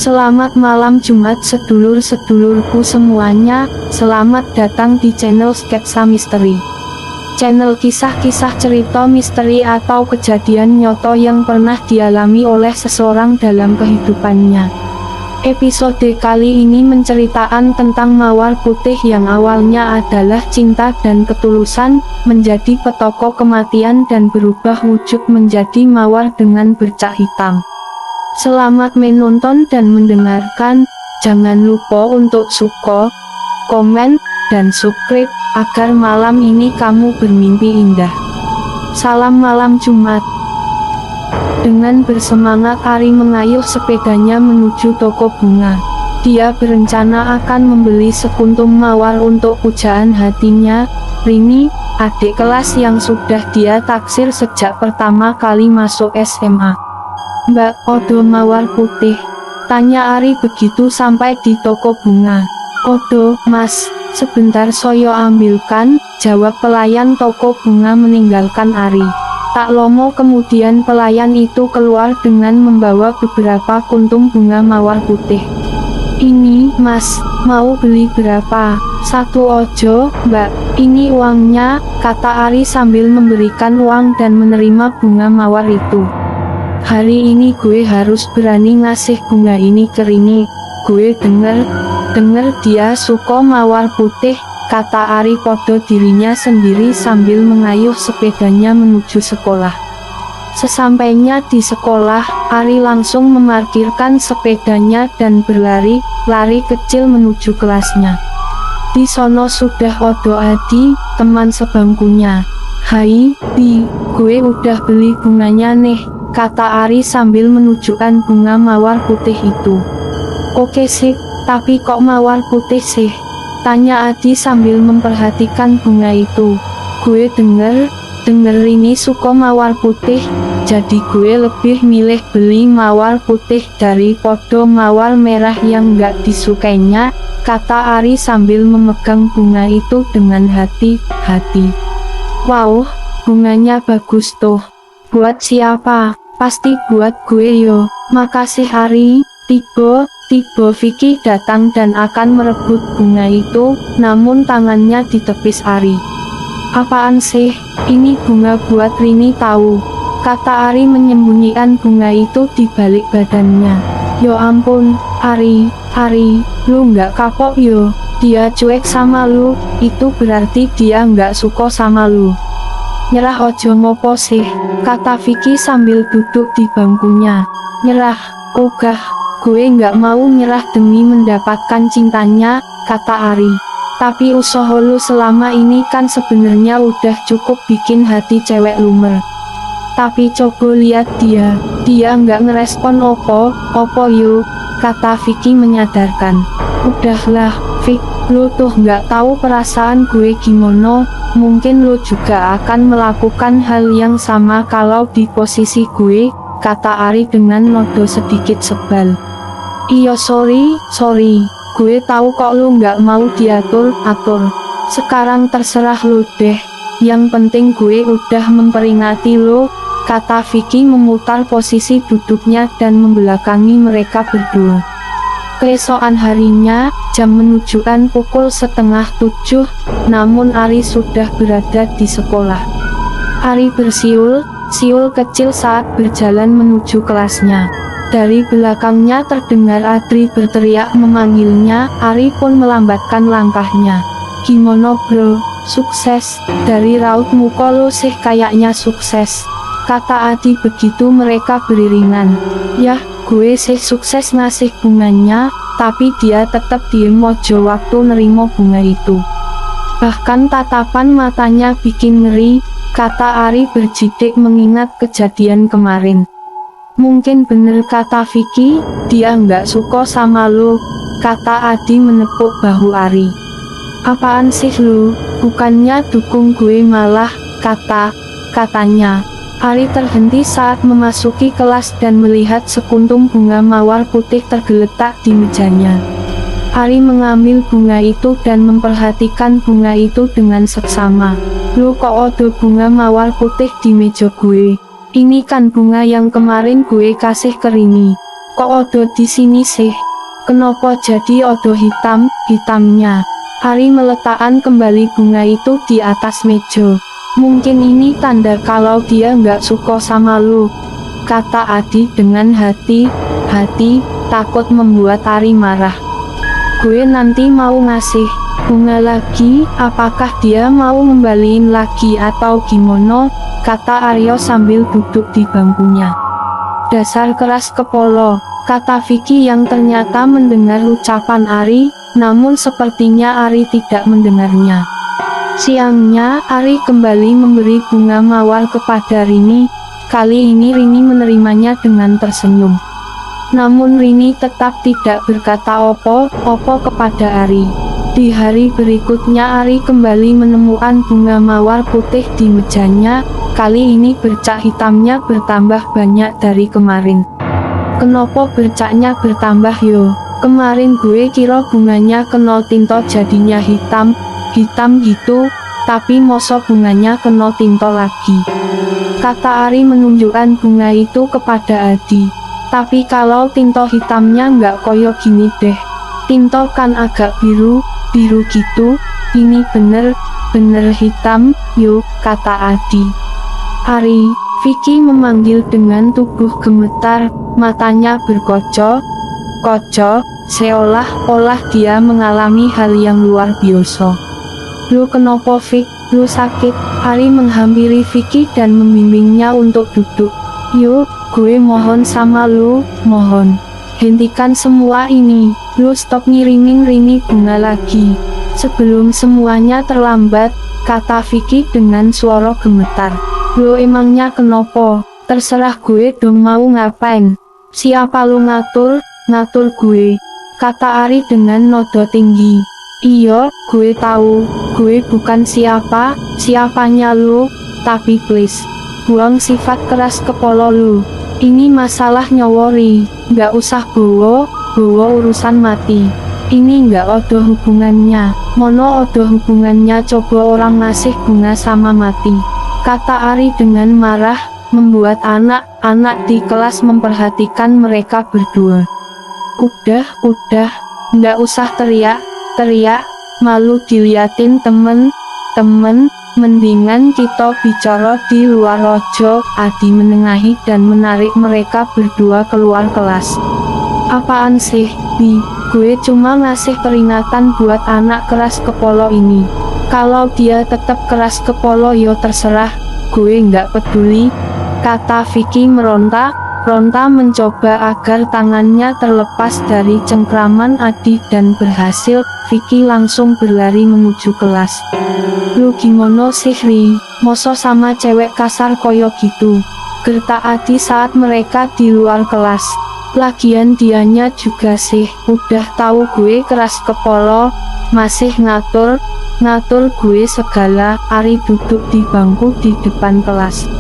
Selamat malam Jumat sedulur-sedulurku semuanya, selamat datang di channel Sketsa Misteri. Channel kisah-kisah cerita misteri atau kejadian nyata yang pernah dialami oleh seseorang dalam kehidupannya. Episode kali ini menceritakan tentang mawar putih yang awalnya adalah cinta dan ketulusan, menjadi petaka kematian dan berubah wujud menjadi mawar dengan bercak hitam. Selamat menonton dan mendengarkan, jangan lupa untuk suka, komen, dan subscribe, agar malam ini kamu bermimpi indah. Salam malam Jumat. Dengan bersemangat Ari mengayuh sepedanya menuju toko bunga. Dia berencana akan membeli sekuntum mawar untuk pujaan hatinya, Rini, adik kelas yang sudah dia taksir sejak pertama kali masuk SMA. Mbak, odo mawar putih? Tanya Ari begitu sampai di toko bunga. Odo, mas, sebentar soyo ambilkan, jawab pelayan toko bunga meninggalkan Ari. Tak lama kemudian pelayan itu keluar dengan membawa beberapa kuntum bunga mawar putih. Ini, mas, mau beli berapa? Satu ojo, mbak, ini uangnya, kata Ari sambil memberikan uang dan menerima bunga mawar itu. Hari ini gue harus berani ngasih bunga ini ke Rini. Gue denger dia suka mawar putih, kata Ari podo dirinya sendiri sambil mengayuh sepedanya menuju sekolah. Sesampainya di sekolah, Ari langsung memarkirkan sepedanya dan berlari kecil menuju kelasnya. Di sono sudah odo Adi, teman sebangkunya. Hai, Di, gue udah beli bunganya nih, kata Ari sambil menunjukkan bunga mawar putih itu. Oke sih, tapi kok mawar putih sih? Tanya Adi sambil memperhatikan bunga itu. Gue denger ini suka mawar putih, jadi gue lebih milih beli mawar putih daripada mawar merah yang gak disukainya, kata Ari sambil memegang bunga itu dengan hati-hati. Wow, bunganya bagus tuh. Buat siapa? Pasti buat gue yo. Makasih Ari. Tiba Vicky datang dan akan merebut bunga itu, namun tangannya ditepis Ari. Apaan sih? Ini bunga buat Rini tahu, kata Ari menyembunyikan bunga itu di balik badannya. Yo ampun, Ari, lu nggak kapok yo? Dia cuek sama lu, itu berarti dia nggak suka sama lu. Nyerah ojo ngopo sih, kata Vicky sambil duduk di bangkunya. Nyerah, ogah, gue nggak mau nyerah demi mendapatkan cintanya, kata Ari. Tapi usaha lu selama ini kan sebenarnya udah cukup bikin hati cewek lumer. Tapi coba lihat dia nggak ngerespon opo yuk, kata Vicky menyadarkan. Udahlah, Vic, lu tuh nggak tahu perasaan gue gimana. Mungkin lo juga akan melakukan hal yang sama kalau di posisi gue, kata Ari dengan nada sedikit sebal. Iya sorry, gue tahu kok lo nggak mau diatur. Sekarang terserah lo deh, yang penting gue udah memperingati lo, kata Vicky memutar posisi duduknya dan membelakangi mereka berdua. Keesokan harinya, jam menunjukkan pukul 6:30, namun Ari sudah berada di sekolah. Ari bersiul kecil saat berjalan menuju kelasnya. Dari belakangnya terdengar Adri berteriak memanggilnya. Ari pun melambatkan langkahnya. Gimana bro, sukses? Dari raut muka lo sih kayaknya sukses, kata Adi begitu mereka beriringan. Yah, gue sih sukses ngasih bunganya, tapi dia tetap diem mojo waktu nerimo bunga itu. Bahkan tatapan matanya bikin ngeri, kata Ari berjidik mengingat kejadian kemarin. Mungkin bener kata Vicky, dia nggak suka sama lu, kata Adi menepuk bahu Ari. Apaan sih lu, bukannya dukung gue malah, katanya. Ari terhenti saat memasuki kelas dan melihat sekuntum bunga mawar putih tergeletak di mejanya. Ari mengambil bunga itu dan memperhatikan bunga itu dengan seksama. Lu kok ada bunga mawar putih di meja gue? Ini kan bunga yang kemarin gue kasih ke Rini. Kok odo di sini sih? Kenapa jadi odo hitamnya? Ari meletakkan kembali bunga itu di atas meja. Mungkin ini tanda kalau dia nggak suka sama lu, kata Adi dengan hati takut membuat Ari marah. Gue nanti mau ngasih bunga lagi, apakah dia mau ngembaliin lagi atau gimana? Kata Aryo sambil duduk di bangkunya. Dasar keras kepala, kata Vicky yang ternyata mendengar ucapan Ari, namun sepertinya Ari tidak mendengarnya. Siangnya, Ari kembali memberi bunga mawar kepada Rini. Kali ini Rini menerimanya dengan tersenyum. Namun Rini tetap tidak berkata opo kepada Ari. Di hari berikutnya Ari kembali menemukan bunga mawar putih di mejanya. Kali ini bercak hitamnya bertambah banyak dari kemarin. Kenapa bercaknya bertambah yo? Kemarin gue kira bunganya kena tinta jadinya hitam gitu, tapi mosok bunganya kena tinta lagi. Kata Ari menunjukkan bunga itu kepada Adi. Tapi kalau tinta hitamnya nggak koyo gini deh. Tinta kan agak biru gitu. Ini bener hitam, yuk, kata Adi. Ari, Vicky memanggil dengan tubuh gemetar, matanya berkocok, seolah-olah dia mengalami hal yang luar biasa. Lu kenapa Vic? Lu sakit? Ari menghampiri Vicky dan membimbingnya untuk duduk. Yuk, gue mohon sama lu, mohon. Hentikan semua ini, lu stop ngirimin Rini bunga lagi. Sebelum semuanya terlambat, kata Vicky dengan suara gemetar. Lu emangnya kenapa? Terserah gue dong mau ngapain. Siapa lu ngatur gue, kata Ari dengan nada tinggi. Iya, gue tahu, gue bukan siapanya lu, tapi please, buang sifat keras kepala lu. Ini masalah nyawori, nggak usah bawa urusan mati. Ini nggak ada hubungannya, mono ada hubungannya coba orang ngasih bunga sama mati. Kata Ari dengan marah, membuat anak-anak di kelas memperhatikan mereka berdua. Udah, nggak usah teriak, malu diliatin temen, mendingan kita bicara di luar aja. Adi menengahi dan menarik mereka berdua keluar kelas. Apaan sih, Bi? Gue cuma ngasih peringatan buat anak keras kepala ini. Kalau dia tetap keras kepala yo terserah, gue nggak peduli, kata Vicky meronta mencoba agar tangannya terlepas dari cengkraman Adi dan berhasil. Vicky langsung berlari menuju kelas. Lu gimana sih Ri? Moso sama cewek kasar koyo gitu, gertak Adi saat mereka di luar kelas. Lagian dianya juga sih, udah tahu gue keras kepala, masih ngatur gue segala. Ari duduk di bangku di depan kelas.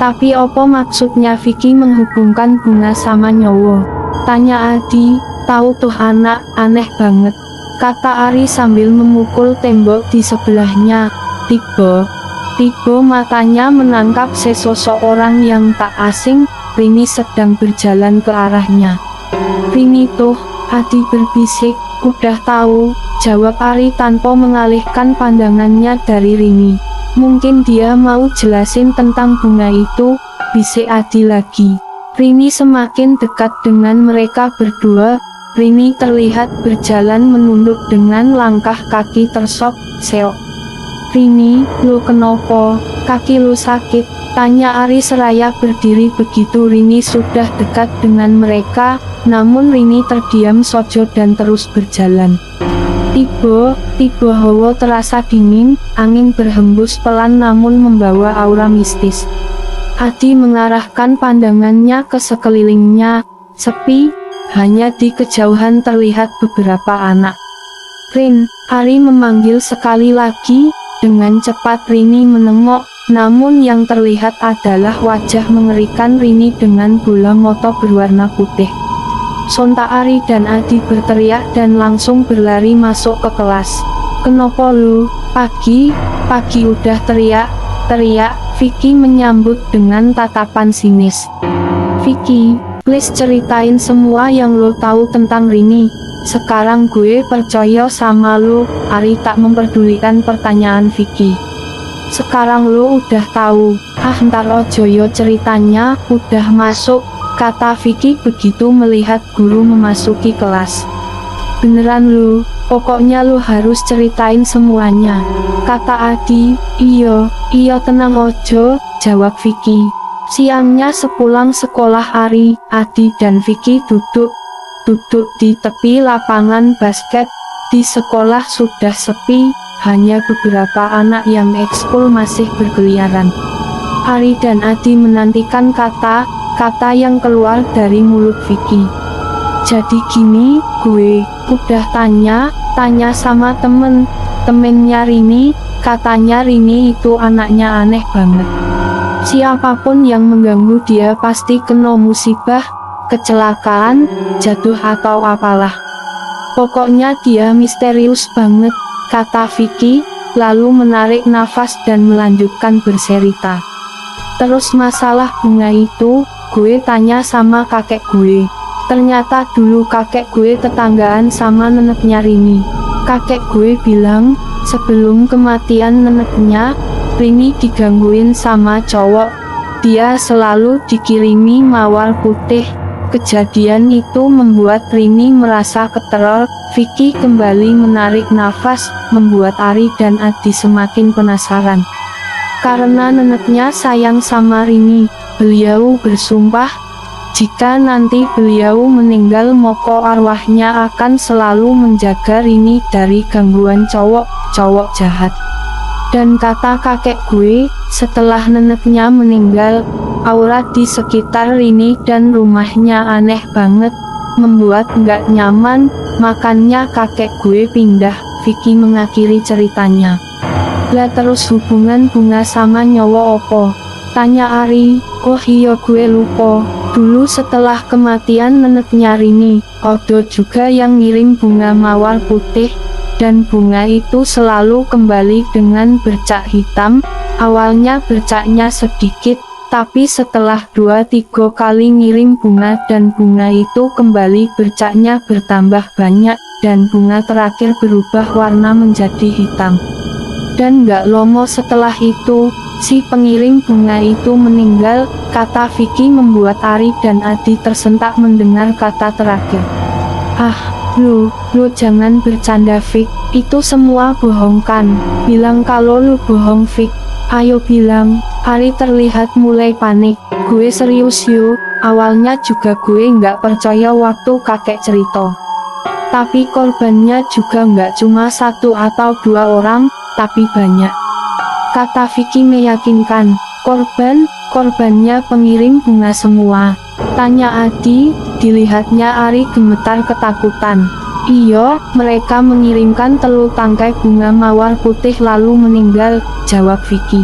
Tapi opo maksudnya Vicky menghubungkan bunga sama nyowo? Tanya Adi. Tahu tuh anak, aneh banget, kata Ari sambil memukul tembok di sebelahnya. Tiba matanya menangkap sesosok orang yang tak asing. Rini sedang berjalan ke arahnya. Rini tuh, Adi berbisik. Udah tahu, jawab Ari tanpa mengalihkan pandangannya dari Rini. Mungkin dia mau jelasin tentang bunga itu, bisik Adi lagi. Rini semakin dekat dengan mereka berdua. Rini terlihat berjalan menunduk dengan langkah kaki tersop, seok. Rini, lu kenapa? Kaki lu sakit? Tanya Ari seraya berdiri begitu Rini sudah dekat dengan mereka. Namun Rini terdiam saja dan terus berjalan. Tiba hawa terasa dingin, angin berhembus pelan namun membawa aura mistis. Adi mengarahkan pandangannya ke sekelilingnya, sepi, hanya di kejauhan terlihat beberapa anak. Rin, Ari memanggil sekali lagi. Dengan cepat Rini menengok, namun yang terlihat adalah wajah mengerikan Rini dengan bola mata berwarna putih. Sontak Ari dan Adi berteriak dan langsung berlari masuk ke kelas. Kenapa lu? Pagi udah teriak. Vicky menyambut dengan tatapan sinis. Vicky, Please ceritain semua yang lo tahu tentang Rini. Sekarang gue percaya sama lo. Ari tak memperdulikan pertanyaan Vicky. Sekarang lo udah tahu. Ntar ojo yo ceritanya, udah masuk, kata Vicky begitu melihat guru memasuki kelas. Beneran lo, pokoknya lo harus ceritain semuanya, kata Adi. Iyo tenang ojo, jawab Vicky. Siangnya sepulang sekolah Adi dan Vicky duduk di tepi lapangan basket. Di sekolah sudah sepi, hanya beberapa anak yang ekskul masih berkeliaran. Ari dan Adi menantikan kata yang keluar dari mulut Vicky. Jadi gini, gue udah tanya sama temennya Rini, katanya Rini itu anaknya aneh banget. Siapapun yang mengganggu dia pasti kena musibah, kecelakaan, jatuh atau apalah. Pokoknya dia misterius banget, kata Vicky, lalu menarik nafas dan melanjutkan bercerita. Terus masalah bunga itu, gue tanya sama kakek gue. Ternyata dulu kakek gue tetanggaan sama neneknya Rini. Kakek gue bilang, sebelum kematian neneknya, Rini digangguin sama cowok. Dia selalu dikirimi mawar putih. Kejadian itu membuat Rini merasa keteror. Vicky kembali menarik nafas, membuat Ari dan Adi semakin penasaran. Karena neneknya sayang sama Rini, beliau bersumpah, jika nanti beliau meninggal moko arwahnya akan selalu menjaga Rini dari gangguan cowok jahat. Dan kata kakek gue, setelah neneknya meninggal, aura di sekitar Rini dan rumahnya aneh banget, membuat nggak nyaman, makanya kakek gue pindah. Vicky mengakhiri ceritanya. Lah terus hubungan bunga sama nyawa opo? Tanya Ari. Oh iya gue lupa, dulu setelah kematian neneknya Rini, Odo juga yang ngirim bunga mawar putih, dan bunga itu selalu kembali dengan bercak hitam. Awalnya bercaknya sedikit, tapi setelah 2-3 kali ngirim bunga dan bunga itu kembali bercaknya bertambah banyak, dan bunga terakhir berubah warna menjadi hitam. Dan gak lama setelah itu, si pengirim bunga itu meninggal, kata Vicky membuat Ari dan Adi tersentak mendengar kata terakhir. Lu jangan bercanda Vic, itu semua bohong kan? Bilang kalau lu bohong Vic, ayo bilang. Ari terlihat mulai panik. Gue serius yuk, awalnya juga gue nggak percaya waktu kakek cerita. Tapi korbannya juga nggak cuma 1 atau 2 orang, tapi banyak, kata Vicky meyakinkan. Korbannya pengirim bunga semua? Tanya Adi. Dilihatnya Ari gemetar ketakutan. Iya, mereka mengirimkan 3 tangkai bunga mawar putih lalu meninggal, jawab Vicky.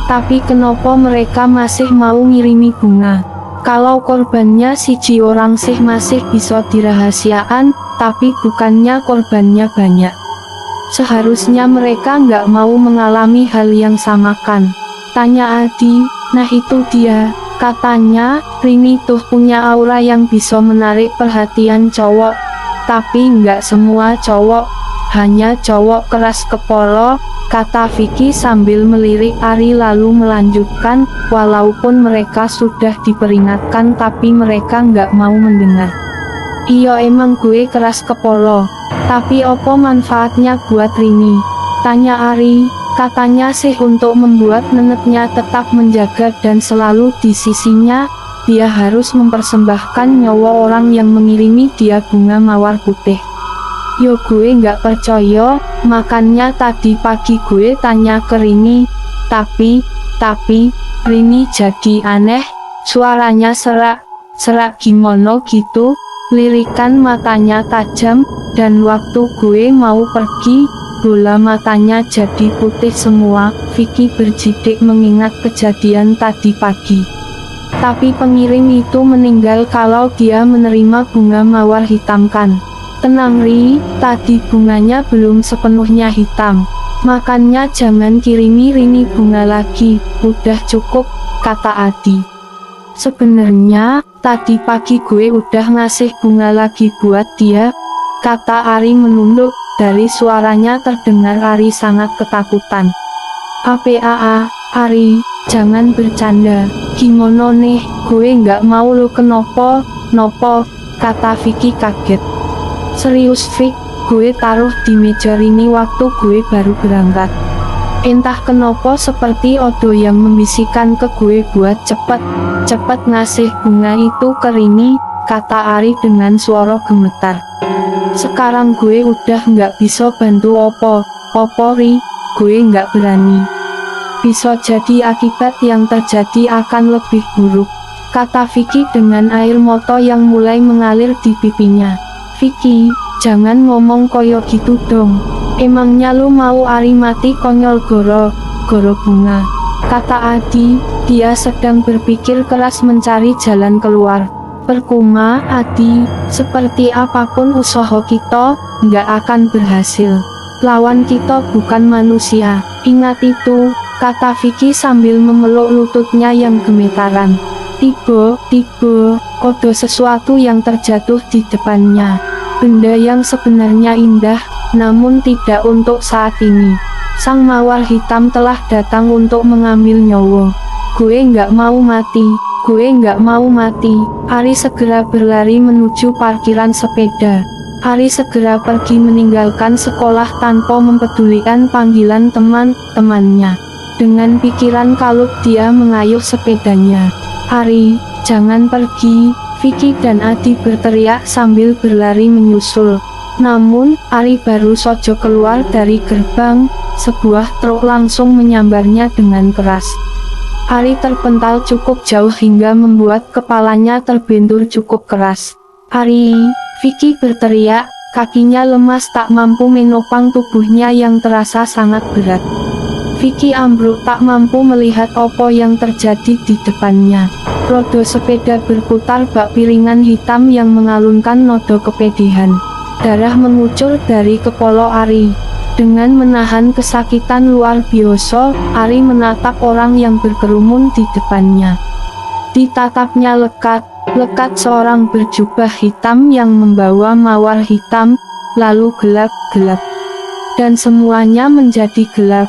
Tapi kenapa mereka masih mau ngirimi bunga? Kalau korbannya siji orang sih masih bisa dirahasiaan, tapi bukannya korbannya banyak. Seharusnya mereka nggak mau mengalami hal yang sama kan? Tanya Adi. Nah itu dia, katanya Rini tuh punya aura yang bisa menarik perhatian cowok. Tapi nggak semua cowok, hanya cowok keras kepala, kata Vicky sambil melirik Ari lalu melanjutkan, walaupun mereka sudah diperingatkan tapi mereka nggak mau mendengar. Iya emang gue keras kepala, tapi opo manfaatnya buat Rini? Tanya Ari. Katanya sih untuk membuat neneknya tetap menjaga dan selalu di sisinya. Dia harus mempersembahkan nyawa orang yang mengirimi dia bunga mawar putih. Yo gue nggak percaya, makanya tadi pagi gue tanya ke Rini. Tapi Rini jadi aneh, suaranya serak gimana gitu, lirikan matanya tajam, dan waktu gue mau pergi, bola matanya jadi putih semua. Vicky bergidik mengingat kejadian tadi pagi. Tapi pengirim itu meninggal kalau dia menerima bunga mawar hitam kan? Tenang Ri, tadi bunganya belum sepenuhnya hitam. Makanya jangan kirimi Rini bunga lagi, udah cukup, kata Adi. Sebenarnya, Tadi pagi gue udah ngasih bunga lagi buat dia, kata Ari menunduk. Dari suaranya terdengar Ari sangat ketakutan. "Apaa, Ari, jangan bercanda. Gimana nih, gue nggak mau lo kenapa, nopo," kata Vicky kaget. "Serius Vic, gue taruh di meja ini waktu gue baru berangkat. Entah kenapa seperti Odo yang membisikkan ke gue buat cepet ngasih bunga itu ke Rini," kata Ari dengan suara gemetar. "Sekarang gue udah nggak bisa bantu opo Ri, gue nggak berani. Bisa jadi akibat yang terjadi akan lebih buruk," kata Vicky dengan air mata yang mulai mengalir di pipinya. "Vicky, jangan ngomong koyo gitu dong. Emangnya lu mau Ari mati konyol goro bunga," kata Adi. Dia sedang berpikir keras mencari jalan keluar. "Percuma Adi, seperti apapun usaha kita, nggak akan berhasil. Lawan kita bukan manusia, ingat itu," kata Vicky sambil memeluk lututnya yang gemetaran. Tiba, ada sesuatu yang terjatuh di depannya. Benda yang sebenarnya indah, namun tidak untuk saat ini. Sang mawar hitam telah datang untuk mengambil nyawa. "Gue nggak mau mati, gue nggak mau mati." Ari segera berlari menuju parkiran sepeda. Ari segera pergi meninggalkan sekolah tanpa mempedulikan panggilan teman-temannya. Dengan pikiran kalut dia mengayuh sepedanya. "Ari, jangan pergi," Vicky dan Adi berteriak sambil berlari menyusul. Namun, Ari baru saja keluar dari gerbang, sebuah truk langsung menyambarnya dengan keras. Ari terpental cukup jauh hingga membuat kepalanya terbentur cukup keras. "Ari!" Vicky berteriak, kakinya lemas tak mampu menopang tubuhnya yang terasa sangat berat. Vicky ambruk tak mampu melihat apa yang terjadi di depannya. Roda sepeda berputar bak piringan hitam yang mengalunkan noda kepedihan. Darah mengucur dari kepala Ari. Dengan menahan kesakitan luar biasa, Ari menatap orang yang berkerumun di depannya. Ditatapnya lekat seorang berjubah hitam yang membawa mawar hitam, lalu gelap, dan semuanya menjadi gelap.